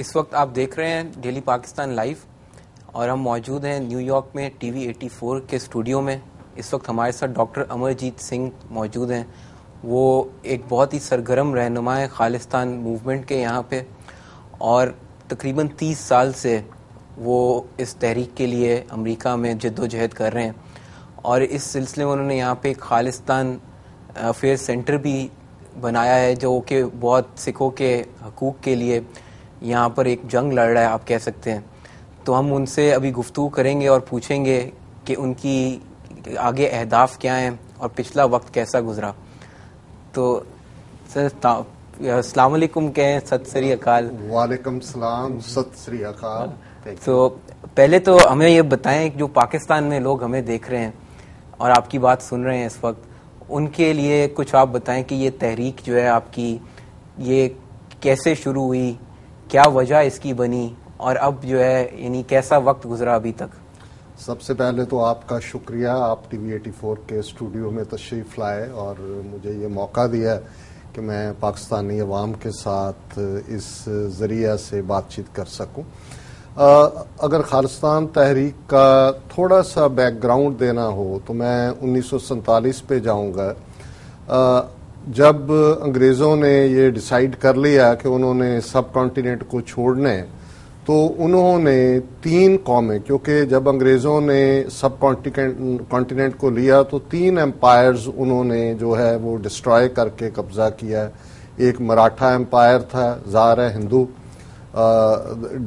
اس وقت آپ دیکھ رہے ہیں ڈیلی پاکستان لائیو اور ہم موجود ہیں نیو یارک میں ٹی وی 84 کے اسٹوڈیو میں. اس وقت ہمارے ساتھ ڈاکٹر امرجیت سنگھ موجود ہیں. وہ ایک بہت ہی سرگرم رہنما ہے خالصتان موومنٹ کے یہاں پہ, اور تقریباً 30 سال سے وہ اس تحریک کے لیے امریکہ میں جد و جہد کر رہے ہیں. اور اس سلسلے میں انہوں نے یہاں پہ ایک خالصتان افیئر سینٹر بھی بنایا ہے جو کہ بہت سکھوں کے حقوق کے لیے یہاں پر ایک جنگ لڑ رہا ہے آپ کہہ سکتے ہیں. تو ہم ان سے ابھی گفتگو کریں گے اور پوچھیں گے کہ ان کی آگے اہداف کیا ہیں اور پچھلا وقت کیسا گزرا. تو سر السلام علیکم کہیں, ست سری اکال. وعلیکم السلام, ست سری اکال. تو پہلے تو ہمیں یہ بتائیں جو پاکستان میں لوگ ہمیں دیکھ رہے ہیں اور آپ کی بات سن رہے ہیں اس وقت, ان کے لیے کچھ آپ بتائیں کہ یہ تحریک جو ہے آپ کی یہ کیسے شروع ہوئی, کیا وجہ اس کی بنی, اور اب جو ہے یعنی کیسا وقت گزرا ابھی تک. سب سے پہلے تو آپ کا شکریہ, آپ ٹی وی 84 کے اسٹوڈیو میں تشریف لائے اور مجھے یہ موقع دیا کہ میں پاکستانی عوام کے ساتھ اس ذریعہ سے بات چیت کر سکوں. اگر خالصتان تحریک کا تھوڑا سا بیک گراؤنڈ دینا ہو تو میں 1947 پہ جاؤں گا, جب انگریزوں نے یہ ڈیسائیڈ کر لیا کہ انہوں نے سب کانٹیننٹ کو چھوڑنے, تو انہوں نے 3 قومیں, کیونکہ جب انگریزوں نے سب کانٹیننٹ کو لیا تو 3 امپائرز انہوں نے جو ہے وہ ڈسٹرائے کر کے قبضہ کیا. ایک مراٹھا امپائر تھا, زار ہے ہندو,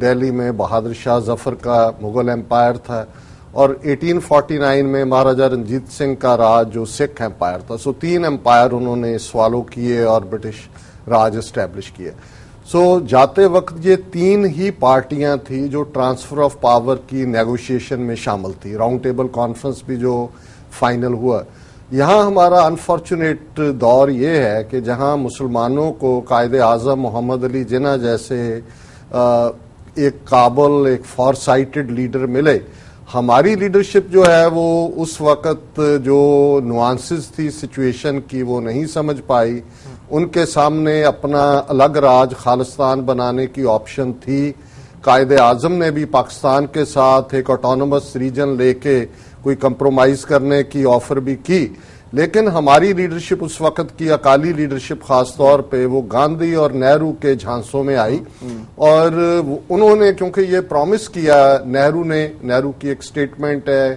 دہلی میں بہادر شاہ ظفر کا مغل امپائر تھا, اور 1849 میں مہاراجہ رنجیت سنگھ کا راج جو سکھ امپائر تھا. سو 3 امپائر انہوں نے سوالو کیے اور برٹش راج اسٹیبلش کیے. سو جاتے وقت یہ 3 ہی پارٹیاں تھیں جو ٹرانسفر آف پاور کی نیگوشیشن میں شامل تھی. راؤنڈ ٹیبل کانفرنس بھی جو فائنل ہوا. یہاں ہمارا انفارچونیٹ دور یہ ہے کہ جہاں مسلمانوں کو قائد اعظم محمد علی جناح جیسے ایک قابل, ایک فار سائٹڈ لیڈر ملے, ہماری لیڈرشپ جو ہے وہ اس وقت جو نوانسز تھی سچویشن کی وہ نہیں سمجھ پائی. ان کے سامنے اپنا الگ راج خالصتان بنانے کی آپشن تھی. قائد اعظم نے بھی پاکستان کے ساتھ ایک آٹونومس ریجن لے کے کوئی کمپرومائز کرنے کی آفر بھی کی, لیکن ہماری لیڈرشپ اس وقت کی اکالی لیڈرشپ خاص طور پہ وہ گاندھی اور نہرو کے جھانسوں میں آئی, اور انہوں نے کیونکہ یہ پرومس کیا, نہرو کی ایک سٹیٹمنٹ ہے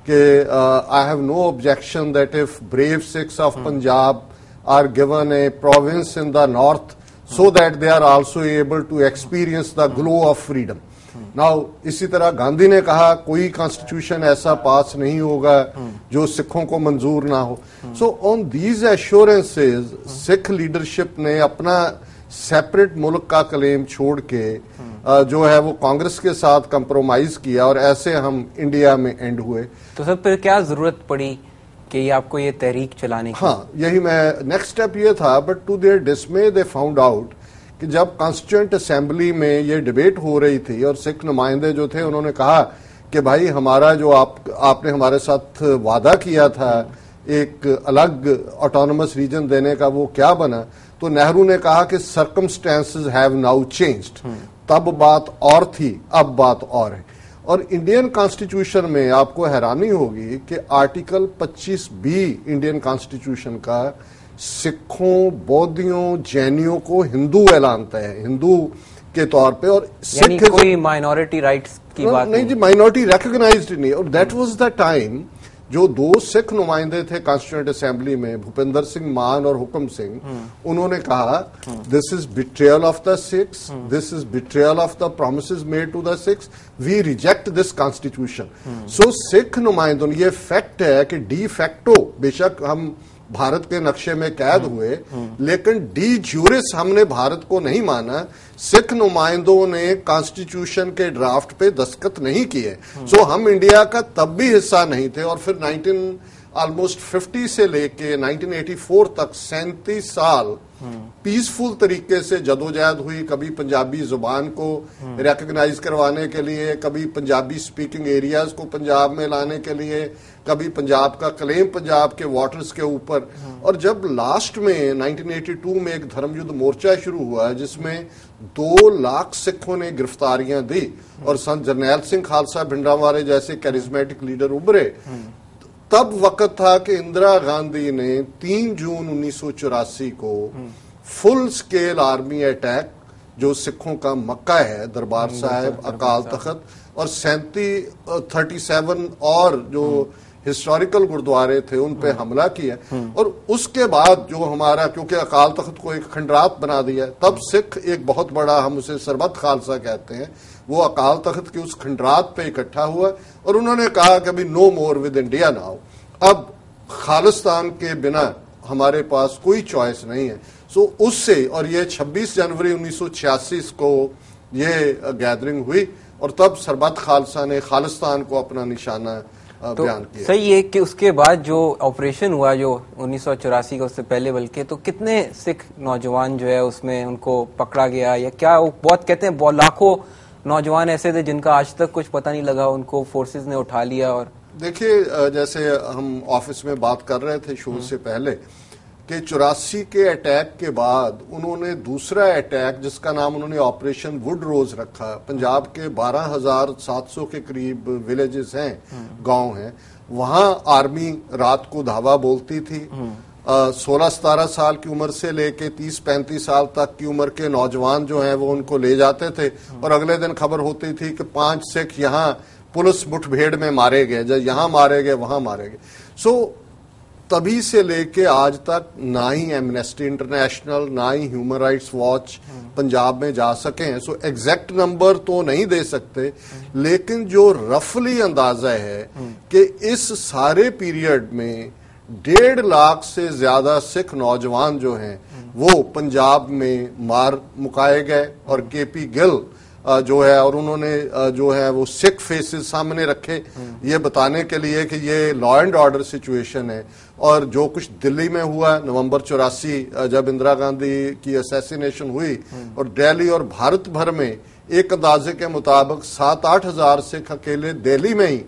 کہ I have no objection that if brave Sikhs of Punjab are given a province in the north so that they are also able to experience the glow of freedom. Now اسی طرح گاندھی نے کہا کوئی کانسٹیٹیوشن ایسا پاس نہیں ہوگا جو سکھوں کو منظور نہ ہو. So on these assurances Sikh leadership نے اپنا سیپریٹ ملک کا کلیم چھوڑ کے جو ہے وہ کانگریس کے ساتھ کمپرومائز کیا, اور ایسے ہم انڈیا میں اینڈ ہوئے. تو سر پھر کیا ضرورت پڑی کہ یہ آپ کو یہ تحریک چلانے کی؟ ہاں, یہی میں نیکسٹ اسٹیپ یہ تھا, but to their dismay they found out کہ جب کانسٹیٹوئنٹ اسمبلی میں یہ ڈیبیٹ ہو رہی تھی اور سکھ نمائندے جو تھے انہوں نے کہا کہ بھائی ہمارا جو آپ نے ہمارے ساتھ وعدہ کیا تھا ایک الگ آٹونومس ریجن دینے کا, وہ کیا بنا؟ تو نہرو نے کہا کہ سرکمسٹانسز ہیو ناؤ چینجڈ, تب بات اور تھی اب بات اور ہے. اور انڈین کانسٹیٹیوشن میں آپ کو حیرانی ہوگی کہ آرٹیکل 25B انڈین کانسٹیٹیوشن کا سکھوں, بودھیوں, جینیوں کو ہندو اعلانتا ہے, ہندو کے طور پہ, اور یعنی کوئی مائنورٹی رائٹس کی بات نہیں جی, مائنورٹی ریکگنائزڈ نہیں. اور دیٹ واز دا ٹائم جو 2 سکھ نمائندے تھے کانسٹیٹیوئنٹ اسمبلی میں, بھوپندر سنگھ مان اور حکم سنگھ, انہوں نے کہا this is betrayal of the Sikhs, this is betrayal of the promises made to the Sikhs, we reject this constitution. So Sikh نمائندوں یہ فیکٹ ہے کہ ڈی فیکٹو بے شک ہم بھارت کے نقشے میں قید ہوئے, لیکن ڈی جیورس ہم نے بھارت کو نہیں مانا. سکھ نمائندوں نے کانسٹیٹیوشن کے ڈرافٹ پہ دستخط نہیں کیے, سو ہم انڈیا کا تب بھی حصہ نہیں تھے. اور پھر آلموسٹ 50 سے لے کے 1984 تک 37 سال پیسفل طریقے سے جدوجہد ہوئی. کبھی پنجابی زبان کو ریکگنائز کروانے کے لیے, کبھی پنجابی سپیکنگ ایریاز کو پنجاب میں لانے کے لیے, کبھی پنجاب کا کلیم پنجاب کے واٹرز کے اوپر. اور جب لاسٹ میں 1982 میں ایک دھرم یدھ مورچہ شروع ہوا ہے جس میں 2 لاکھ سکھوں نے گرفتاریاں دی اور سنت جرنیل سنگھ خالصہ بھنڈراوالے جیسے کیریزمیٹک لیڈر ابھرے, تب وقت تھا کہ اندرا گاندھی نے 3 جون 1984 کو فل سکیل آرمی اٹیک, جو سکھوں کا مکہ ہے دربار صاحب, اکال تخت اور 37 اور جو ہسٹوریکل گردوارے تھے ان پہ حملہ کیا. اور اس کے بعد جو ہمارا, کیونکہ اکال تخت کو ایک کھنڈرات بنا دیا, تب سکھ ایک بہت بڑا, ہم اسے سربت خالصہ کہتے ہیں, وہ اکال تخت کی اس کھنڈرات پہ اکٹھا ہوا اور انہوں نے کہا کہ ابھی نو مور ود انڈیا ناؤ, اب خالصتان کے بنا ہمارے پاس کوئی چوائس نہیں ہے. سو اس سے, اور یہ 26 جنوری 1986 کو یہ گیدرنگ ہوئی اور تب سربت خالصہ نے خالصتان کو اپنا نشانہ بیان کیا. صحیح ہے کہ اس کے بعد جو آپریشن ہوا جو 1984 کا, اس سے پہلے بلکہ, تو کتنے سکھ نوجوان جو ہے اس میں ان کو پکڑا گیا یا کیا؟ وہ بہت کہتے ہیں لاکھوں نوجوان ایسے تھے جن کا آج تک کچھ پتہ نہیں لگا, ان کو فورسز نے اٹھا لیا. اور دیکھیے جیسے ہم آفس میں بات کر رہے تھے شو سے پہلے کہ 84 کے اٹیک کے بعد انہوں نے دوسرا اٹیک جس کا نام انہوں نے آپریشن وڈ روز رکھا, پنجاب کے 12,700 کے قریب ولیجز ہیں, گاؤں ہیں, وہاں آرمی رات کو دھاوا بولتی تھی. 16-17 سال کی عمر سے لے کے 30-35 سال تک کی عمر کے نوجوان جو ہیں وہ ان کو لے جاتے تھے اور اگلے دن خبر ہوتی تھی کہ 5 سکھ یہاں پولیس مٹھ بھیڑ میں مارے گئے, جب یہاں مارے گئے وہاں مارے گئے. سو تبھی سے لے کے آج تک نہ ہی ایمنسٹی انٹرنیشنل نہ ہی ہیومن رائٹس واچ پنجاب میں جا سکے ہیں. سو ایگزیکٹ نمبر تو نہیں دے سکتے, لیکن جو رفلی اندازہ ہے کہ اس سارے پیریڈ میں 1.5 لاکھ سے زیادہ سکھ نوجوان جو ہیں وہ پنجاب میں مار مکائے گئے. اور کے پی گل جو ہے, اور انہوں نے جو ہے وہ سکھ فیسز سامنے رکھے یہ بتانے کے لیے کہ یہ لا اینڈ آرڈر سچویشن ہے. اور جو کچھ دلی میں ہوا نومبر 84 جب اندرا گاندھی کی اسیسینیشن ہوئی, اور دہلی اور بھارت بھر میں ایک اندازے کے مطابق 7-8 ہزار سکھ اکیلے دہلی میں ہی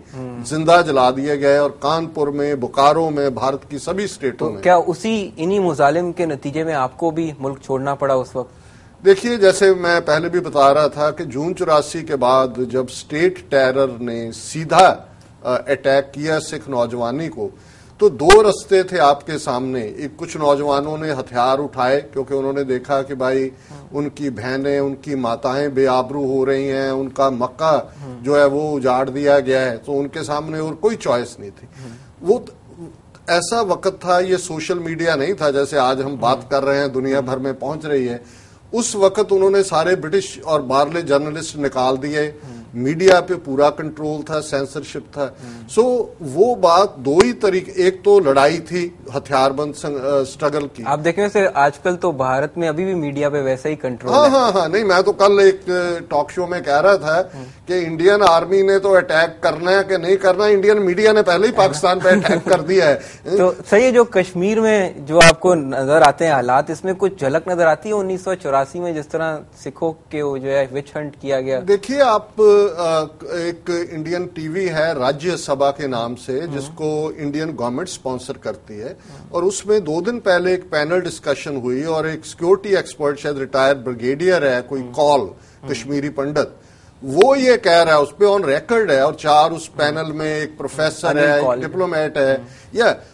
زندہ جلا دیے گئے, اور کانپور میں, بوکارو میں, بھارت کی سبھی اسٹیٹوں میں. کیا انہی مظالم کے نتیجے میں آپ کو بھی ملک چھوڑنا پڑا اس وقت؟ دیکھیے جیسے میں پہلے بھی بتا رہا تھا کہ جون 84 کے بعد جب اسٹیٹ ٹیرر نے سیدھا اٹیک کیا سکھ نوجوانی کو, تو 2 رستے تھے آپ کے سامنے. ایک, کچھ نوجوانوں نے ہتھیار اٹھائے کیونکہ انہوں نے دیکھا کہ بھائی ان کی بہنیں, ان کی ماتائیں بے آبرو ہو رہی ہیں, ان کا مکہ جو ہے وہ اجاڑ دیا گیا ہے, تو ان کے سامنے اور کوئی چوائس نہیں تھی. وہ ایسا وقت تھا, یہ سوشل میڈیا نہیں تھا جیسے آج ہم بات کر رہے ہیں دنیا بھر میں پہنچ رہی ہے. اس وقت انہوں نے سارے برٹش اور باہرلے جرنلسٹ نکال دیے, میڈیا پہ پورا کنٹرول تھا, سینسرشپ تھا. سو وہ بات 2 ہی طریقے, ایک تو لڑائی تھی ہتھیار بند سٹرگل کی. آپ دیکھیں سے آج کل تو بھارت میں ابھی بھی میڈیا پہ ویسا ہی کنٹرول ہے. ہاں نہیں, میں تو کل ایک ٹاک شو میں کہہ رہا تھا کہ انڈین آرمی نے تو اٹیک کرنا ہے کہ نہیں کرنا, انڈین میڈیا نے پہلے ہی پاکستان پہ اٹیک کر دیا ہے. تو صحیح ہے, جو کشمیر میں جو آپ کو نظر آتے ہیں حالات, اس میں کچھ جھلک نظر آتی ہے 1984 میں جس طرح سکھوں کے جو ہے وچ ہنٹ کیا گیا؟ دیکھیے آپ, ایک انڈین ٹی وی ہے راجیہ سبھا کے نام سے جس کو انڈین گورنمنٹ سپانسر کرتی ہے, اور اس میں 2 دن پہلے ایک پینل ڈسکشن ہوئی اور ایک سیکورٹی ایکسپرٹ شاید ریٹائر بریگیڈیئر ہے کوئی کال, کشمیری پنڈت, وہ یہ کہہ رہا ہے, اس پہ آن ریکارڈ ہے, اور 4 اس پینل میں ایک پروفیسر ہے, ایک ڈپلومیٹ ہے,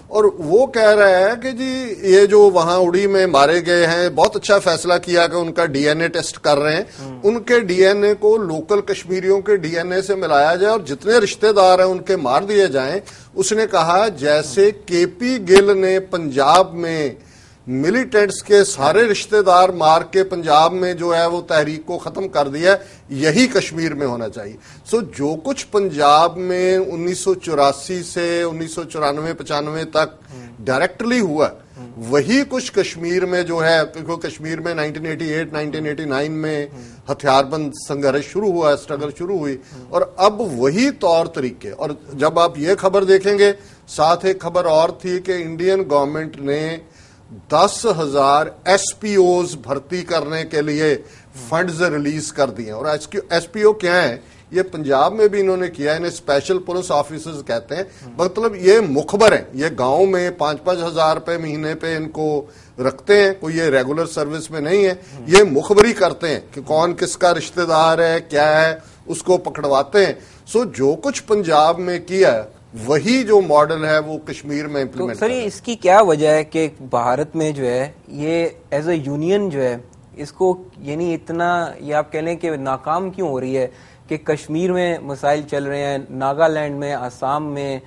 اور وہ کہہ رہا ہے کہ جی یہ جو وہاں اڑی میں مارے گئے ہیں بہت اچھا فیصلہ کیا کہ ان کا ڈی این اے ٹیسٹ کر رہے ہیں, ان کے ڈی این اے کو لوکل کشمیریوں کے ڈی این اے سے ملایا جائے اور جتنے رشتہ دار ہیں ان کے مار دیے جائیں. اس نے کہا جیسے کے پی گل نے پنجاب میں ملیٹنٹس کے سارے رشتہ دار مار کے پنجاب میں جو ہے وہ تحریک کو ختم کر دیا, یہی کشمیر میں ہونا چاہیے. سو جو کچھ پنجاب میں 1984 سے 1994-95 تک ڈائریکٹلی ہوا, وہی کچھ کشمیر میں جو ہے, کیونکہ کشمیر میں 1988-1989 میں ہتھیار بند سنگھرش شروع ہوا, اسٹرگل شروع ہوئی, اور اب وہی طور طریقے. اور جب آپ یہ خبر دیکھیں گے, ساتھ ایک خبر اور تھی کہ انڈین گورنمنٹ نے 10,000 ایس پی اوز بھرتی کرنے کے لیے فنڈز ریلیز کر دیے. اور ایس پی او کیا ہے؟ یہ پنجاب میں بھی انہوں نے کیا. انہیں اسپیشل پولیس آفیسرز کہتے ہیں. مطلب یہ مخبر ہیں, یہ گاؤں میں 5-5 ہزار روپے مہینے پہ ان کو رکھتے ہیں, کوئی یہ ریگولر سروس میں نہیں ہے. یہ مخبری کرتے ہیں کہ کون کس کا رشتہ دار ہے, کیا ہے, اس کو پکڑواتے ہیں. سو جو کچھ پنجاب میں کیا وہی جو ماڈل ہے وہ کشمیر میں امپلیمنٹ. سر اس کی کیا وجہ ہے کہ بھارت میں جو ہے یہ ایز اے یونین جو ہے اس کو یعنی اتنا یہ آپ کہہ لیں کہ ناکام کیوں ہو رہی ہے کہ کشمیر میں مسائل چل رہے ہیں, ناگالینڈ میں, آسام میں,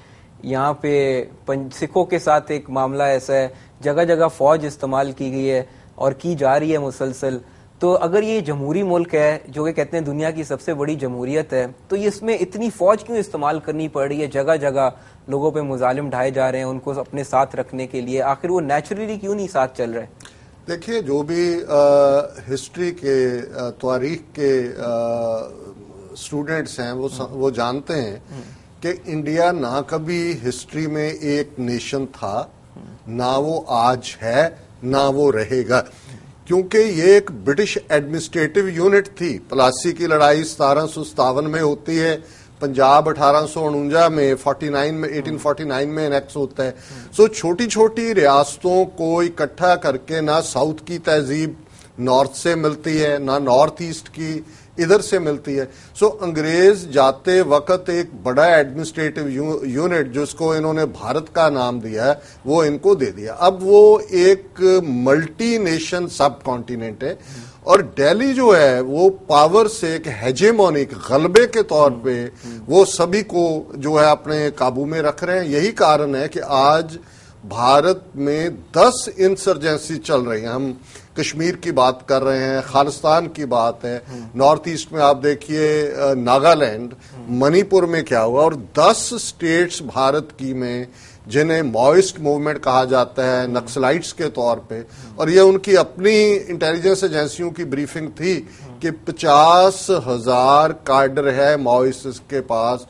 یہاں پہ سکھوں کے ساتھ ایک معاملہ ایسا ہے, جگہ جگہ فوج استعمال کی گئی ہے اور کی جا رہی ہے مسلسل. تو اگر یہ جمہوری ملک ہے جو کہ کہتے ہیں دنیا کی سب سے بڑی جمہوریت ہے, تو اس میں اتنی فوج کیوں استعمال کرنی پڑ رہی ہے؟ جگہ جگہ لوگوں پہ مظالم ڈھائے جا رہے ہیں ان کو اپنے ساتھ رکھنے کے لیے, آخر وہ نیچرلی کیوں نہیں ساتھ چل رہے؟ دیکھیے جو بھی ہسٹری کے تاریخ کے اسٹوڈنٹس ہیں وہ جانتے ہیں کہ انڈیا نہ کبھی ہسٹری میں ایک نیشن تھا, نہ وہ آج ہے, نہ وہ رہے گا, کیونکہ یہ ایک برٹش ایڈمنسٹریٹو یونٹ تھی. پلاسی کی لڑائی 1757 میں ہوتی ہے, پنجاب 1849 میں 1849 میں انیکس ہوتا ہے. سو چھوٹی چھوٹی ریاستوں کو اکٹھا کر کے نہ ساؤتھ کی تہذیب نارتھ سے ملتی ہے, نہ نارتھ ایسٹ کی ادھر سے ملتی ہے. سو انگریز جاتے وقت ایک بڑا ایڈمنسٹریٹو یونٹ جس کو انہوں نے بھارت کا نام دیا ہے وہ ان کو دے دیا. اب وہ ایک ملٹی نیشن سب کانٹیننٹ ہے, اور دہلی جو ہے وہ پاور سے ایک ہیجیمونک غلبے کے طور پہ وہ سبھی کو جو ہے اپنے قابو میں رکھ رہے ہیں. یہی کارن ہے کہ آج بھارت میں 10 انسرجنسی چل رہی ہیں. ہم کشمیر کی بات کر رہے ہیں, خالستان کی بات ہے, نارتھ ایسٹ میں آپ دیکھیے ناگالینڈ, منی پور میں کیا ہوا, اور 10 اسٹیٹس بھارت کی میں جنہیں ماوسٹ موومنٹ کہا جاتا ہے نکسلائٹس کے طور پہ. اور یہ ان کی اپنی انٹیلیجنس ایجنسیوں کی بریفنگ تھی کہ 50,000 کارڈر ہے ماوسٹ کے پاس,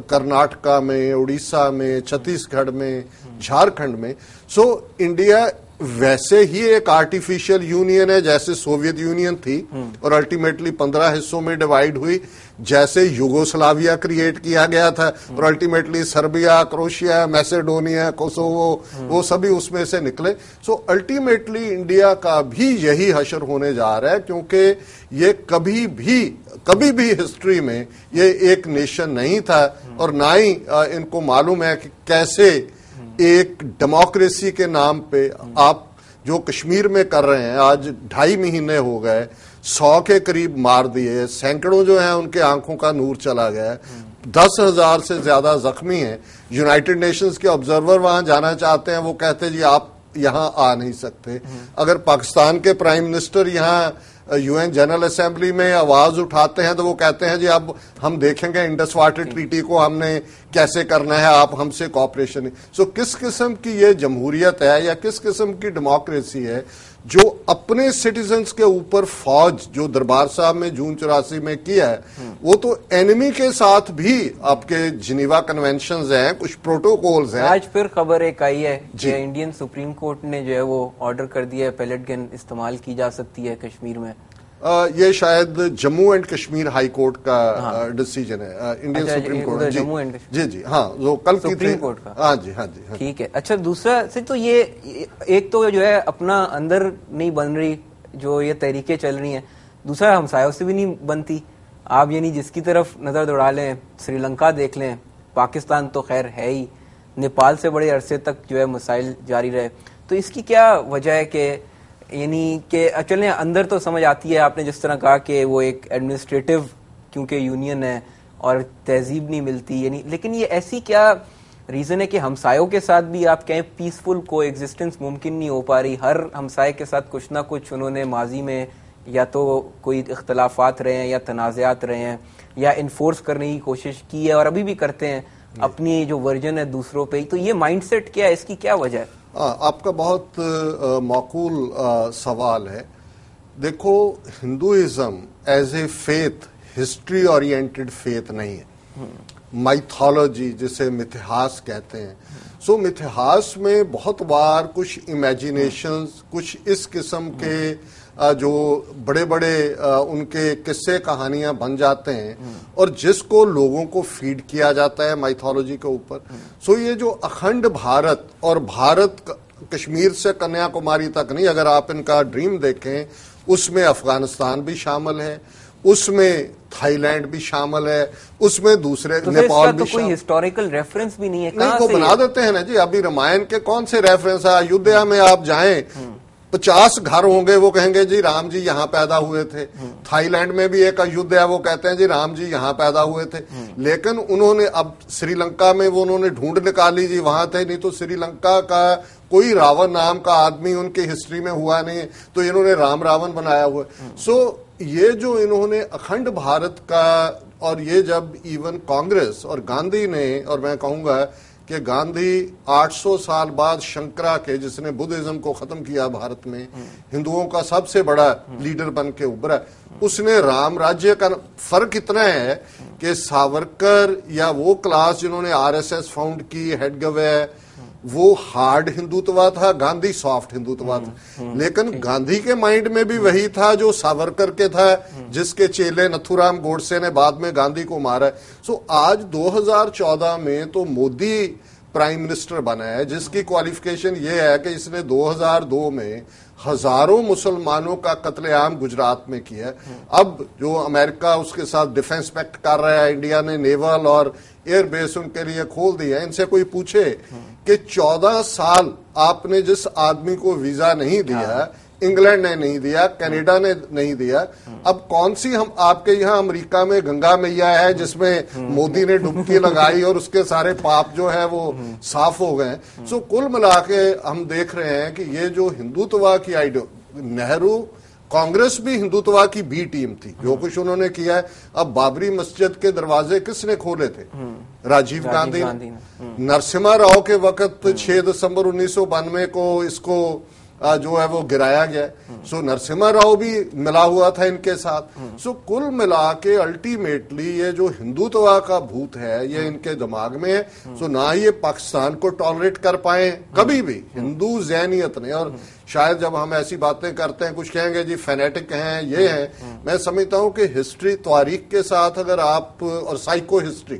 کرناٹکا میں, اڑیسہ میں, چھتیس گڑھ میں, جھارکھنڈ میں. سو انڈیا ویسے ہی ایک آرٹیفیشل یونین ہے جیسے سوویت یونین تھی اور الٹیمیٹلی 15 حصوں میں ڈیوائیڈ ہوئی, جیسے یوگوسلاویا کریٹ کیا گیا تھا اور الٹیمیٹلی سربیا, کروشیا, میسیڈونیا, کوسوو وہ سبھی اس میں سے نکلے. سو الٹیمیٹلی انڈیا کا بھی یہی حشر ہونے جا رہا ہے, کیونکہ یہ کبھی بھی ہسٹری میں یہ ایک نیشن نہیں تھا, اور نہ ہی ان کو معلوم ہے کہ کیسے ایک ڈیموکریسی کے نام پہ آپ جو کشمیر میں کر رہے ہیں. آج 2.5 مہینے ہو گئے, 100 کے قریب مار دیے, سینکڑوں جو ہیں ان کے آنکھوں کا نور چلا گیا, 10,000 سے زیادہ زخمی ہیں. یونائٹڈ نیشنز کے آبزرور وہاں جانا چاہتے ہیں, وہ کہتے جی آپ یہاں آ نہیں سکتے. اگر پاکستان کے پرائم منسٹر یہاں UN جنرل اسمبلی میں آواز اٹھاتے ہیں تو وہ کہتے ہیں جی اب ہم دیکھیں گے انڈس واٹر ٹریٹی کو ہم نے کیسے کرنا ہے, آپ ہم سے کوآپریشن. سو کس قسم کی یہ جمہوریت ہے یا کس قسم کی ڈیموکریسی ہے جو اپنے سٹیزنز کے اوپر فوج جو دربار صاحب میں جون 84 میں کیا ہے, وہ تو اینیمی کے ساتھ بھی آپ کے جنیوا کنونشنز ہیں, کچھ پروٹوکولز ہیں. آج پھر خبر ایک آئی ہے کہ انڈین سپریم کورٹ نے جو ہے وہ آرڈر کر دیا ہے پیلٹ گن استعمال کی جا سکتی ہے کشمیر میں. یہ شاید Jammu and Kashmir high court کا ڈیسیجن ہے, انڈین سپریم کورٹ. جی ہاں, جو کل کی سپریم کورٹ کا. ہاں جی ٹھیک ہے. اچھا دوسرا سے تو یہ ایک تو جو ہے اپنا اندر نہیں بن رہی جو یہ تحریکیں چل رہی ہیں, دوسرا ہمسایوں سے بھی نہیں بنتی. آپ یعنی جس کی طرف نظر دوڑا لیں, سری لنکا دیکھ لیں, پاکستان تو خیر ہے ہی, نیپال سے بڑے عرصے تک جو ہے مسائل جاری رہے. تو اس کی کیا وجہ ہے کہ یعنی کہ چلیں اندر تو سمجھ آتی ہے, آپ نے جس طرح کہا کہ وہ ایک ایڈمنسٹریٹو کیونکہ یونین ہے اور تہذیب نہیں ملتی, یعنی لیکن یہ ایسی کیا ریزن ہے کہ ہمسایوں کے ساتھ بھی آپ کہیں پیسفل کو ایگزسٹنس ممکن نہیں ہو پا رہی؟ ہر ہمسائے کے ساتھ کچھ نہ کچھ انہوں نے ماضی میں یا تو کوئی اختلافات رہے ہیں یا تنازعات رہے ہیں یا انفورس کرنے کی کوشش کی ہے اور ابھی بھی کرتے ہیں اپنی جو ورژن ہے دوسروں پہ. تو یہ مائنڈ سیٹ کیا ہے, اس کی کیا وجہ ہے؟ آپ کا بہت معقول سوال ہے. دیکھو Hinduism as a faith history oriented faith نہیں ہے, مائتھولوجی جسے متحاس کہتے ہیں. سو متحاس میں بہت بار کچھ امیجینیشنز, کچھ اس قسم کے جو بڑے بڑے ان کے قصے کہانیاں بن جاتے ہیں اور جس کو لوگوں کو فیڈ کیا جاتا ہے مائتھولوجی کے اوپر. سو یہ جو اکھنڈ بھارت اور بھارت کشمیر سے کنیا کماری تک نہیں, اگر آپ ان کا ڈریم دیکھیں اس میں افغانستان بھی شامل ہے, اس میں تھائی لینڈ بھی شامل ہے, اس میں دوسرے نیپال بھی شامل ہے. کوئی ہسٹوریکل ریفرنس بھی نہیں ہے, نہیں وہ بنا دیتے ہیں نا جی. ابھی رامائن کے کون سے ریفرنس ہے؟ ایودھیا میں آپ جائیں 50 گھر ہوں گے, وہ کہیں گے جی رام جی یہاں پیدا ہوئے تھے. تھائی لینڈ میں بھی ایک ایودھیا, وہ کہتے ہیں جی رام جی یہاں پیدا ہوئے تھے. لیکن انہوں نے اب سری لنکا میں وہ انہوں نے ڈھونڈ نکالی جی وہاں تھے, نہیں تو سری لنکا کا کوئی راون نام کا آدمی ان کی ہسٹری میں ہوا نہیں ہے, تو انہوں نے رام راون بنایا ہوا. سو یہ جو انہوں نے اکھنڈ بھارت کا, اور یہ جب ایون کانگریس اور گاندھی نے, اور میں کہوں گا کہ گاندھی 800 سال بعد شنکرا کے, جس نے بدھزم کو ختم کیا بھارت میں, ہندوؤں کا سب سے بڑا لیڈر بن کے ابھرا, اس نے رام راجیہ کا فرق اتنا ہے کہ ساورکر یا وہ کلاس جنہوں نے RSS فاؤنڈ کی, ہیڈگوے, وہ ہارڈ ہندوتوا تھا, گاندھی سافٹ ہندوتوا تھا. لیکن گاندھی کے مائنڈ میں بھی وہی تھا جو ساورکر کے تھا, جس کے چیلے نتھو رام گوڈسے نے بعد میں گاندھی کو مارا. سو آج 2014 میں تو مودی پرائم منسٹر بنا ہے, جس کی کوالیفیکیشن یہ ہے کہ اس نے 2002 میں ہزاروں مسلمانوں کا قتل عام گجرات میں کیا. اب جو امریکہ اس کے ساتھ ڈیفنس پیکٹ کر رہا ہے, انڈیا نے نیول اور ایئر بیس ان کے لیے کھول دیا. ان سے کوئی پوچھے کہ 14 سال آپ نے جس آدمی کو ویزا نہیں دیا, انگلینڈ نے نہیں دیا, کینیڈا نے نہیں دیا, اب کون سی ہم آپ کے یہاں امریکہ میں گنگا میاں ہے جس میں مودی نے ڈبکی لگائی اور اس کے سارے پاپ جو ہے وہ صاف ہو گئے. سو کل ملا کے ہم دیکھ رہے ہیں کہ یہ جو ہندوتوا کی نہرو کانگریس بھی ہندوتوا کی بی ٹیم تھی, جو کچھ انہوں نے کیا ہے. اب بابری مسجد کے دروازے کس نے کھولے تھے؟ راجیو گاندھی. نرسمہا راؤ کے وقت 6 دسمبر 1992 کو اس کو جو ہے وہ گرایا گیا. سو نرسمہا راؤ بھی ملا ہوا تھا ان کے ساتھ. سو کل ملا کے الٹیمیٹلی یہ جو ہندوتوا کا بھوت ہے یہ ان کے دماغ میں ہے. سو نہ یہ پاکستان کو ٹالریٹ کر پائیں کبھی بھی ہندو ذہنیت نے. اور شاید جب ہم ایسی باتیں کرتے ہیں کچھ کہیں گے جی فینیٹک ہیں, یہ ہیں. میں سمجھتا ہوں کہ ہسٹری تاریخ کے ساتھ اگر آپ, اور سائیکو ہسٹری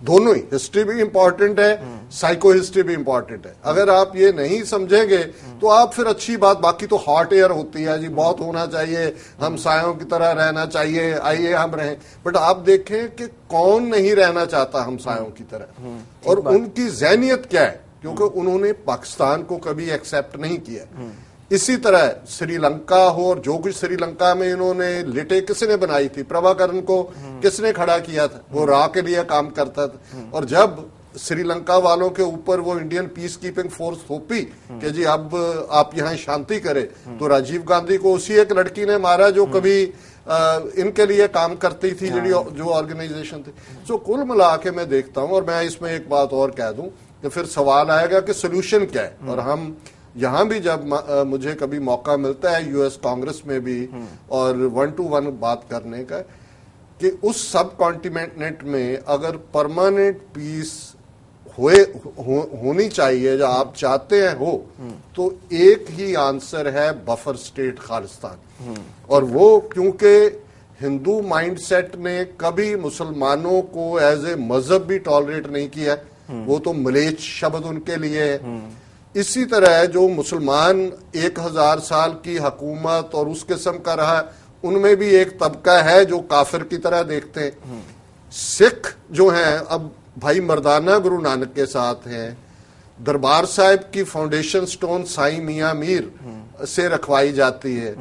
دونوں ہی, ہسٹری بھی امپورٹنٹ ہے, سائیکو ہسٹری بھی امپورٹنٹ ہے. اگر آپ یہ نہیں سمجھیں گے تو آپ پھر اچھی بات, باقی تو ہاٹ ایئر ہوتی ہے جی, بہت ہونا چاہیے, ہم سایوں کی طرح رہنا چاہیے, آئیے ہم رہیں. بٹ آپ دیکھیں کہ کون نہیں رہنا چاہتا ہم سایوں کی طرح, اور ان کی ذہنیت کیا ہے, کیونکہ انہوں نے پاکستان کو کبھی ایکسیپٹ نہیں کیا. اسی طرح سری لنکا ہو, اور جو کچھ سری لنکا میں انہوں نے لٹے کس نے بنائی تھی, پربھاکرن کو کس نے کھڑا کیا تھا, وہ راہ کے لیے کام کرتا تھا. اور جب سری لنکا والوں کے اوپر وہ انڈین پیس کیپنگ فورس تھوپی کہ جی اب آپ یہاں شانتی کرے, تو راجیو گاندھی کو اسی ایک لڑکی نے مارا جو کبھی ان کے لیے کام کرتی تھی, جو آرگنائزیشن تھی. سو کل ملا کے میں دیکھتا ہوں, اور میں اس میں ایک بات اور کہہ دوں کہ پھر سوال آئے گا کہ سولوشن کیا ہے. اور ہم یہاں بھی جب مجھے کبھی موقع ملتا ہے US کانگریس میں بھی اور 1 to 1 بات کرنے کا, کہ اس سب کانٹیننٹ میں اگر پرماننٹ پیس ہونی چاہیے جو آپ چاہتے ہیں ہو, تو ایک ہی آنسر ہے بفر سٹیٹ خالصتان. اور وہ کیونکہ ہندو مائنڈ سیٹ نے کبھی مسلمانوں کو ایز اے مذہب بھی ٹالریٹ نہیں کیا, وہ تو ملیچ شبد ان کے لیے ہے. اسی طرح جو مسلمان 1000 سال کی حکومت اور اس قسم کا رہا, ان میں بھی ایک طبقہ ہے جو کافر کی طرح دیکھتے ہیں. سکھ جو ہیں اب بھائی مردانہ گرو نانک کے ساتھ ہیں, دربار صاحب کی فاؤنڈیشن سٹون سائیں میاں میر سے رکھوائی جاتی ہے.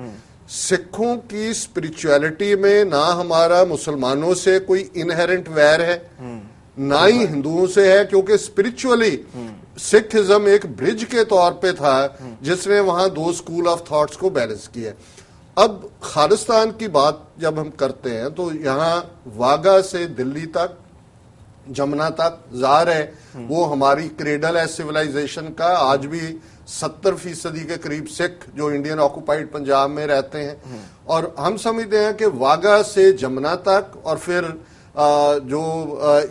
سکھوں کی اسپرچویلٹی میں نہ ہمارا مسلمانوں سے کوئی انہیرنٹ ویر ہے, نہ ہی ہندوؤں سے ہے, کیونکہ اسپرچولی سکھ ازم ایک برج کے طور پہ تھا جس نے وہاں 2 اسکول آف تھاٹس کو بیلنس کیا. اب خالصتان کی بات جب ہم کرتے ہیں تو یہاں واگا سے دلی تک, جمنا تک ظاہر ہے وہ ہماری کریڈل ہے سویلائزیشن کا. آج بھی 70% کے قریب سکھ جو انڈین آکوپائیڈ پنجاب میں رہتے ہیں, اور ہم سمجھتے ہیں کہ واگا سے جمنا تک, اور پھر جو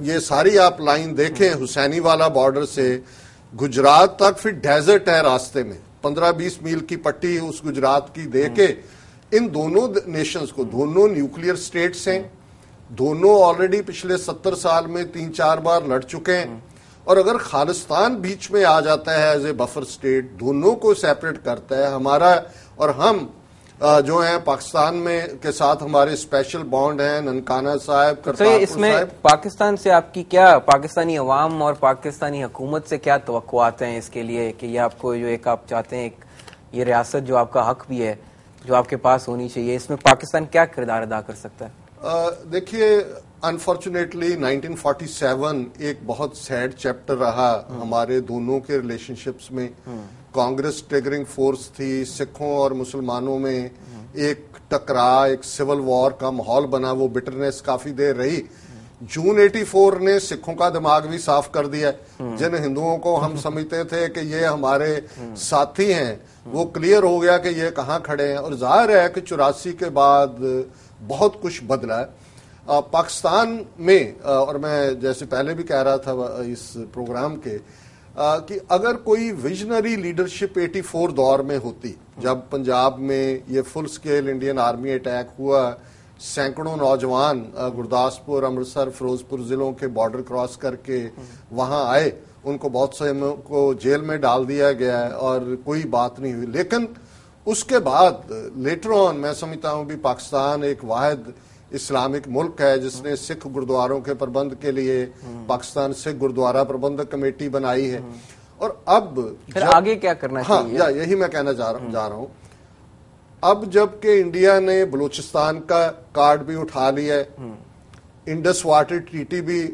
یہ ساری آپ لائن دیکھیں حسینی والا بارڈر سے گجرات تک, پھر ڈیزرٹ ہے راستے میں 15-20 میل کی پٹی اس گجرات کی دے کے ان دونوں نیشنز کو، دونوں نیوکلیئر سٹیٹس ہیں، دونوں آلریڈی پچھلے 70 سال میں 3-4 بار لڑ چکے ہیں، اور اگر خالستان بیچ میں آ جاتا ہے ایز اے بفر سٹیٹ، دونوں کو سیپریٹ کرتا ہے، ہمارا اور ہم جو ہیں پاکستان میں کے ساتھ ہمارے اسپیشل بانڈ ہیں، ننکانہ صاحب، کرتارپور اس میں صاحب. پاکستان سے آپ کی کیا، پاکستانی عوام اور پاکستانی حکومت سے کیا توقعات ہیں اس کے لیے کہ یہ آپ کو جو ایک آپ چاہتے ہیں یہ ریاست جو آپ کا حق بھی ہے جو آپ کے پاس ہونی چاہیے، اس میں پاکستان کیا کردار ادا کر سکتا ہے؟ دیکھیے انفارچونیٹلی 1947 ایک بہت سیڈ چیپٹر رہا ہمارے دونوں کے ریلیشن شپس میں. کانگریس ٹریگرنگ فورس تھی، سکھوں اور مسلمانوں میں ایک ٹکرا، ایک سول وار کا ماحول بنا، وہ بٹرنس کافی دیر رہی. جون 84 نے سکھوں کا دماغ بھی صاف کر دیا. جن ہندوؤں کو ہم سمجھتے تھے کہ یہ ہمارے ساتھی ہیں، وہ کلیئر ہو گیا کہ یہ کہاں کھڑے ہیں. اور ظاہر ہے کہ 84 کے بعد بہت کچھ بدلا ہے پاکستان میں. اور میں جیسے پہلے بھی کہہ رہا تھا اس پروگرام کے کہ اگر کوئی ویژنری لیڈرشپ 84 دور میں ہوتی، جب پنجاب میں یہ فل سکیل انڈین آرمی اٹیک ہوا، سینکڑوں نوجوان گرداسپور، امرتسر، فیروزپور ضلعوں کے بارڈر کراس کر کے وہاں آئے، ان کو بہت سے کو جیل میں ڈال دیا گیا اور کوئی بات نہیں ہوئی. لیکن اس کے بعد لیٹر آن میں سمجھتا ہوں بھی پاکستان ایک واحد اسلامک ملک ہے جس نے سکھ گردواروں کے پربند کے لیے پاکستان سکھ گردوارہ پربندک کمیٹی بنائی ہے. اور اب پھر آگے کیا کرنا چاہیے؟ ہاں یہی میں کہنا جا رہا ہوں. اب جب کہ انڈیا نے بلوچستان کا کارڈ بھی اٹھا لیا ہے، انڈس واٹر ٹریٹی بھی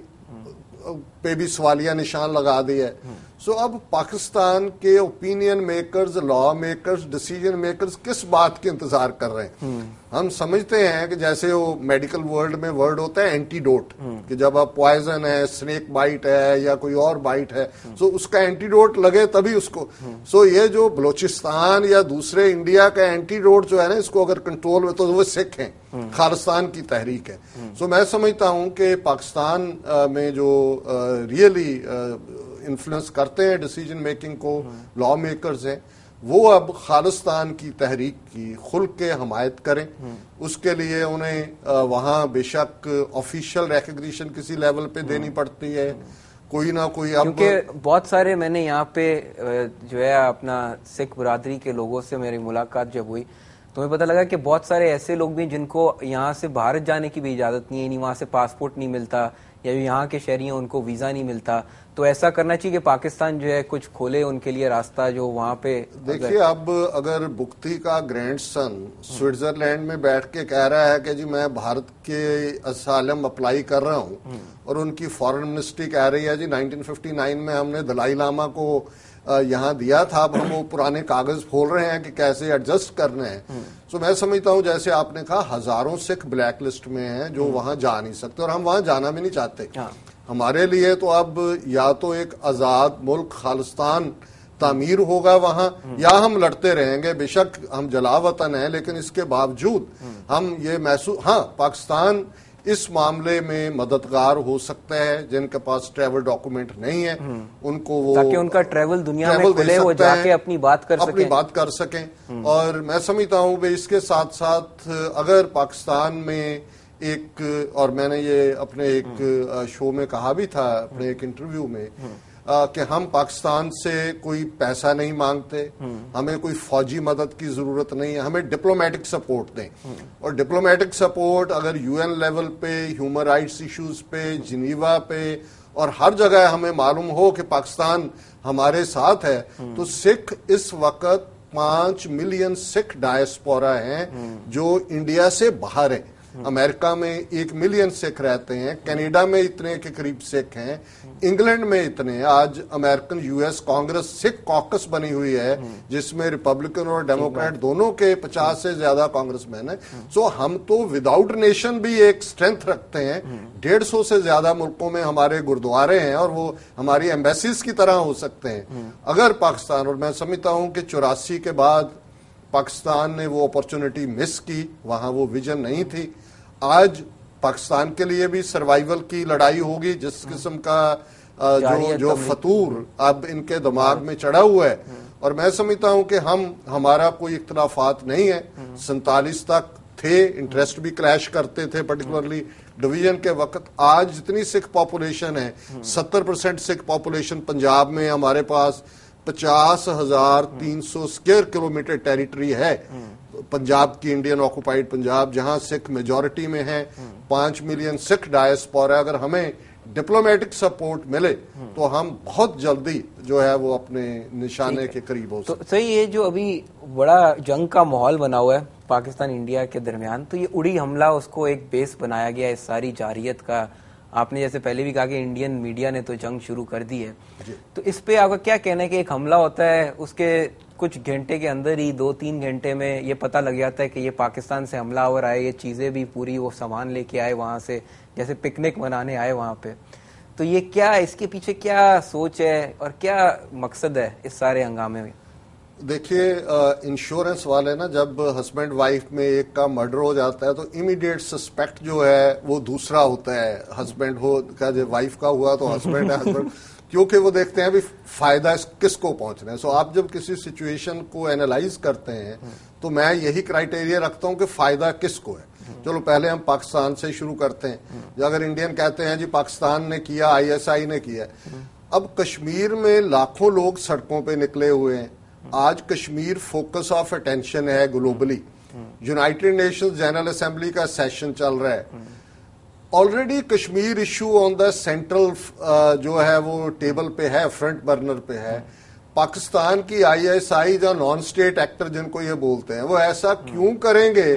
پہ بھی سوالیہ نشان لگا دیا ہے، سو اب پاکستان کے اوپینین میکرز، لا میکرز، ڈیسیجن میکرز کس بات کے انتظار کر رہے ہیں؟ ہم سمجھتے ہیں کہ جیسے وہ میڈیکل ورلڈ میں ورڈ ہوتا ہے اینٹی ڈوٹ، کہ جب آپ پوائزن ہے، سنیک بائٹ ہے یا کوئی اور بائٹ ہے، سو اس کا اینٹی ڈوٹ لگے تبھی اس کو. سو یہ جو بلوچستان یا دوسرے انڈیا کا اینٹی ڈوٹ جو ہے نا، اس کو اگر کنٹرول میں تو وہ سکھ ہیں، خالستان کی تحریک ہے. سو میں سمجھتا ہوں کہ پاکستان میں جو ریئلی انفلوئنس کرتے ہیں ڈیسیجن میکنگ کو لا میکرز ہیں، وہ اب خالستان کی تحریک کی کھل کے حمایت کریں. اس کے لیے انہیں وہاں بے شک آفیشیل ریکگنیشن کسی لیول پہ دینی پڑتی ہے، کوئی نہ کوئی. کیونکہ بہت سارے میں نے یہاں پہ جو ہے اپنا سکھ برادری کے لوگوں سے میری ملاقات جب ہوئی تو مجھے پتہ لگا کہ بہت سارے ایسے لوگ بھی جن کو یہاں سے بھارت جانے کی بھی اجازت نہیں ہے، نہیں وہاں سے پاسپورٹ نہیں ملتا، یا یہاں کے شہری ہیں ان کو ویزا نہیں ملتا. تو ایسا کرنا چاہیے کہ پاکستان جو ہے کچھ کھولے ان کے لیے راستہ جو وہاں پہ. دیکھیے اب اگر بگٹی کا گرینڈ سن سوئٹزرلینڈ میں بیٹھ کے کہہ رہا ہے کہ جی میں بھارت کے اسائلم اپلائی کر رہا ہوں، اور ان کی فارن منسٹری کہہ رہی ہے جی 1959 میں ہم نے دلائی لاما کو یہاں دیا تھا، اب ہم وہ پرانے کاغذ کھول رہے ہیں کہ کیسے ایڈجسٹ کرنے ہیں. سو میں سمجھتا ہوں جیسے آپ نے کہا ہزاروں سکھ بلیک لسٹ میں ہیں جو وہاں جا نہیں سکتے، اور ہم وہاں جانا بھی نہیں چاہتے. ہمارے لیے تو اب یا تو ایک آزاد ملک خالستان تعمیر ہوگا وہاں، یا ہم لڑتے رہیں گے. بے شک ہم جلا وطن ہیں، لیکن اس کے باوجود ہم یہ محسوس، ہاں پاکستان اس معاملے میں مددگار ہو سکتا ہے. جن کے پاس ٹریول ڈاکومنٹ نہیں ہے ان کو وہ، تاکہ ان کا ٹریول دنیا میں کھلے، وہ جا کے اپنی بات کر سکیں. اور میں سمجھتا ہوں کہ اس کے ساتھ ساتھ اگر پاکستان میں ایک، اور میں نے یہ اپنے ایک شو میں کہا بھی تھا، اپنے ایک انٹرویو میں، کہ ہم پاکستان سے کوئی پیسہ نہیں مانگتے، ہمیں کوئی فوجی مدد کی ضرورت نہیں ہے، ہمیں ڈپلومیٹک سپورٹ دیں. اور ڈپلومیٹک سپورٹ اگر یو این لیول پہ، ہیومن رائٹس ایشوز پہ، جنیوا پہ اور ہر جگہ ہمیں معلوم ہو کہ پاکستان ہمارے ساتھ ہے، تو سکھ اس وقت 5 ملین سکھ ڈائسپورا ہیں جو انڈیا سے باہر ہیں. امریکہ میں 1 ملین سکھ رہتے ہیں، کینیڈا میں اتنے کے قریب سکھ ہیں، انگلینڈ میں اتنے. آج امریکن یو ایس کانگریس سکھ کاکس بنی ہوئی ہے جس میں ریپبلکن اور ڈیموکریٹ دونوں کے 50 سے زیادہ کانگریس مین ہیں. سو ہم تو وداؤٹ نیشن بھی ایک سٹرینتھ رکھتے ہیں. 150 سے زیادہ ملکوں میں ہمارے گردوارے ہیں اور وہ ہماری ایمبیسیز کی طرح ہو سکتے ہیں. اگر پاکستان، اور میں سمجھتا ہوں کہ 84 کے بعد پاکستان نے وہ اپرچونٹی مس کی، وہاں وہ ویژن نہیں تھی. آج پاکستان کے لیے بھی سروائیول کی لڑائی ہوگی. جس قسم کا جو فطور اب ان کے دماغ میں چڑھا ہوا ہے، اور میں سمجھتا ہوں کہ ہمارا کوئی اختلافات نہیں ہے. 47 تک تھے, انٹرسٹ بھی کلیش کرتے تھے پرٹیکولرلی ڈویژن کے وقت. آج جتنی سکھ پاپولیشن ہے, 70% سکھ پاپولیشن پنجاب میں, ہمارے پاس 50,300 اسکوائر کلومیٹر ٹیریٹری ہے پنجاب کی, انڈین آکوپائیڈ پنجاب, جہاں سکھ میجورٹی میں ہیں. 5 ملین سکھ ڈائسپورا. اگر ہمیں ڈپلومیٹک سپورٹ ملے تو ہم بہت جلدی جو ہے وہ اپنے نشانے کے قریب ہو سکتے. صحیح, یہ جو ابھی بڑا جنگ کا ماحول بنا ہوا ہے پاکستان انڈیا کے درمیان, تو یہ اڑی حملہ اس کو ایک بیس بنایا گیا اس ساری جارحیت کا. آپ نے جیسے پہلے بھی کہا کہ انڈین میڈیا نے تو جنگ شروع کر دی ہے, تو اس پہ آپ کا کیا کہنا ہے کہ ایک حملہ ہوتا ہے, اس کے کچھ گھنٹے کے اندر ہی 2-3 گھنٹے میں یہ پتہ لگ جاتا ہے کہ یہ پاکستان سے حملہ آور آئے, یہ چیزیں بھی پوری وہ سامان لے کے آئے وہاں سے, جیسے پکنک منانے آئے وہاں پہ. تو یہ کیا, اس کے پیچھے کیا سوچ ہے اور کیا مقصد ہے اس سارے ہنگامے میں؟ دیکھیے, انشورنس والے نا جب ہسبینڈ وائف میں ایک کا مرڈر ہو جاتا ہے تو امیڈیٹ سسپیکٹ جو ہے وہ دوسرا ہوتا ہے. ہسبینڈ ہو کا جو وائف کا ہوا تو ہسبینڈ ہے ہسبینڈ, کیونکہ وہ دیکھتے ہیں بھی فائدہ کس کو پہنچنا ہے. سو آپ جب کسی سچویشن کو اینالائز کرتے ہیں تو میں یہی کرائیٹیریا رکھتا ہوں کہ فائدہ کس کو ہے. چلو پہلے ہم پاکستان سے شروع کرتے ہیں. جو اگر انڈین کہتے ہیں جی پاکستان نے کیا, ISI نے کیا. اب کشمیر میں لاکھوں لوگ سڑکوں پہ نکلے ہوئے ہیں. آج کشمیر فوکس آف اٹینشن ہے globally. United nations general assembly کا سیشن چل رہا ہے. Already Kashmir issue on the central جو ہے وہ ٹیبل پہ ہے, فرنٹ برنر پہ ہے. پاکستان کی ISI جو نان اسٹیٹ ایکٹر جن کو یہ بولتے ہیں, وہ ایسا کیوں کریں گے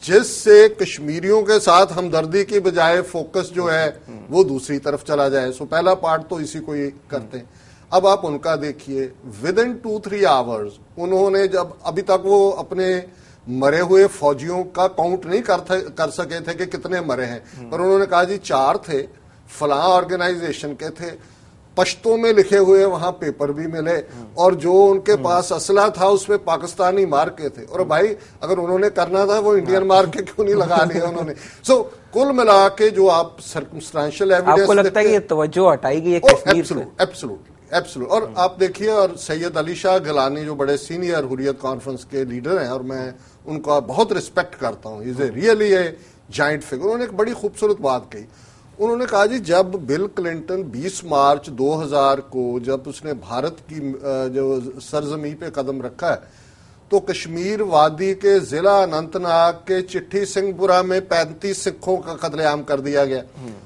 جس سے کشمیریوں کے ساتھ ہمدردی کی بجائے فوکس جو ہے وہ دوسری طرف چلا جائے. سو پہلا پارٹ تو اسی کو ہی کرتے ہیں. اب آپ ان کا دیکھیے, ودن 2-3 آورز انہوں نے, جب ابھی تک وہ اپنے مرے ہوئے فوجیوں کا کاؤنٹ نہیں کر سکے تھے کہ کتنے مرے ہیں, پر انہوں نے کہا جی 4 تھے, فلاں آرگنائزیشن کے تھے, پشتوں میں لکھے ہوئے وہاں پیپر بھی ملے, اور جو ان کے پاس اسلحہ تھا اس پہ پاکستانی مارکے تھے. اور بھائی اگر انہوں نے کرنا تھا وہ انڈین مارکے کیوں نہیں لگا لیا انہوں نے. سو کل ملا کے جو آپ سرکمسٹانشل ایویڈنس, آپ کو لگتا ہے کہ یہ توجہ ہٹائی گئی ہے کشمیر سے؟ ایبسولوٹ. اور آپ دیکھیے, اور سید علی شاہ گیلانی جو بڑے سینئر حریت کانفرنس کے لیڈر ہیں, اور میں ان کا بہت ریسپیکٹ کرتا ہوں, is a really a giant figure. انہوں نے ایک بڑی خوبصورت بات کہی. انہوں نے کہا جی جب بل کلنٹن 20 مارچ 2000 کو جب اس نے بھارت کی جو سرزمین پہ قدم رکھا ہے تو کشمیر وادی کے ضلع اننت ناگ کے چٹھی سنگھ پورہ میں 35 سکھوں کا قتل عام کر دیا گیا.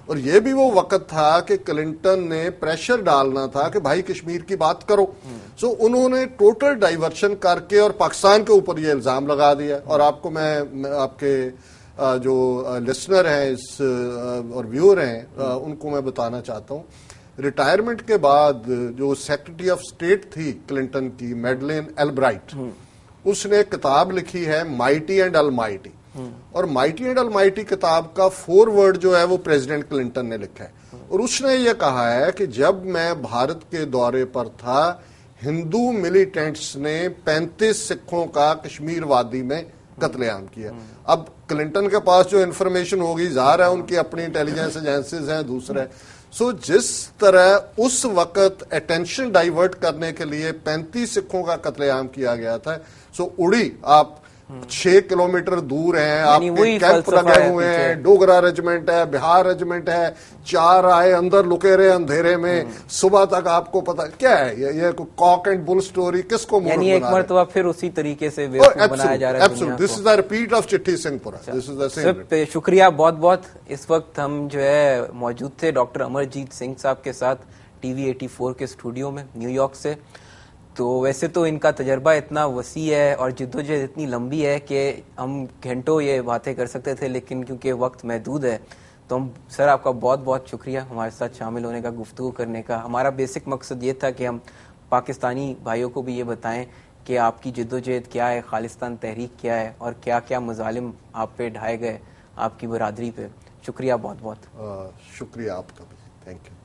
اور یہ بھی وہ وقت تھا کہ کلنٹن نے پریشر ڈالنا تھا کہ بھائی کشمیر کی بات کرو. سو انہوں نے ٹوٹل ڈائیورشن کر کے اور پاکستان کے اوپر یہ الزام لگا دیا. اور آپ کو میں آپ کے جو لسنر ہیں اور ویور ہیں ان کو میں بتانا چاہتا ہوں, ریٹائرمنٹ کے بعد جو سیکرٹری آف اسٹیٹ تھی کلنٹن کی, میڈلین البرائٹ, اس نے کتاب لکھی ہے مائٹی اینڈ المائٹی. اور مائٹی اینڈ المائٹی کتاب کا فورورڈ جو ہے وہ پریزیڈنٹ کلنٹن نے لکھا ہے. اور اس نے یہ کہا ہے کہ جب میں بھارت کے دورے پر تھا, ہندو ملیٹنٹس نے 35 سکھوں کا کشمیر وادی میں قتل عام کیا. اب کلنٹن کے پاس جو انفارمیشن ہوگی ظاہر ہے ان کی اپنی انٹیلیجنس ایجنسیز ہیں دوسرے. سو جس طرح اس وقت اٹینشن ڈائیورٹ کرنے کے لیے 35 سکھوں کا قتل عام کیا گیا تھا. سو اڑی آپ 6 کلومیٹر دور ہیں, آپ کے کیمپ لگے ہوئے ہیں, ڈوگرا ریجمنٹ ہے, بہار ریجمنٹ ہے, 4 آئے اندر لکے رہے اندھیرے میں, صبح تک آپ کو پتا کیا ہے یہ کاک اینڈ بل سٹوری کس کو یعنی ایک مرتبہ پھر اسی طریقے سے بنایا جا رہا ہے. دس از دا ریپیٹ آف چٹھی سنگھ پورہ. شکریہ بہت بہت. اس وقت ہم جو ہے موجود تھے ڈاکٹر امرجیت سنگھ صاحب کے ساتھ TV 84 کے اسٹوڈیو میں نیو یارک سے. تو ویسے تو ان کا تجربہ اتنا وسیع ہے اور جدوجہد اتنی لمبی ہے کہ ہم گھنٹوں یہ باتیں کر سکتے تھے, لیکن کیونکہ وقت محدود ہے تو ہم سر آپ کا بہت بہت شکریہ ہمارے ساتھ شامل ہونے کا, گفتگو کرنے کا. ہمارا بیسک مقصد یہ تھا کہ ہم پاکستانی بھائیوں کو بھی یہ بتائیں کہ آپ کی جدوجہد کیا ہے, خالصتان تحریک کیا ہے, اور کیا کیا مظالم آپ پہ ڈھائے گئے آپ کی برادری پہ. شکریہ بہت بہت. شکریہ آپ کا بھی. Thank you.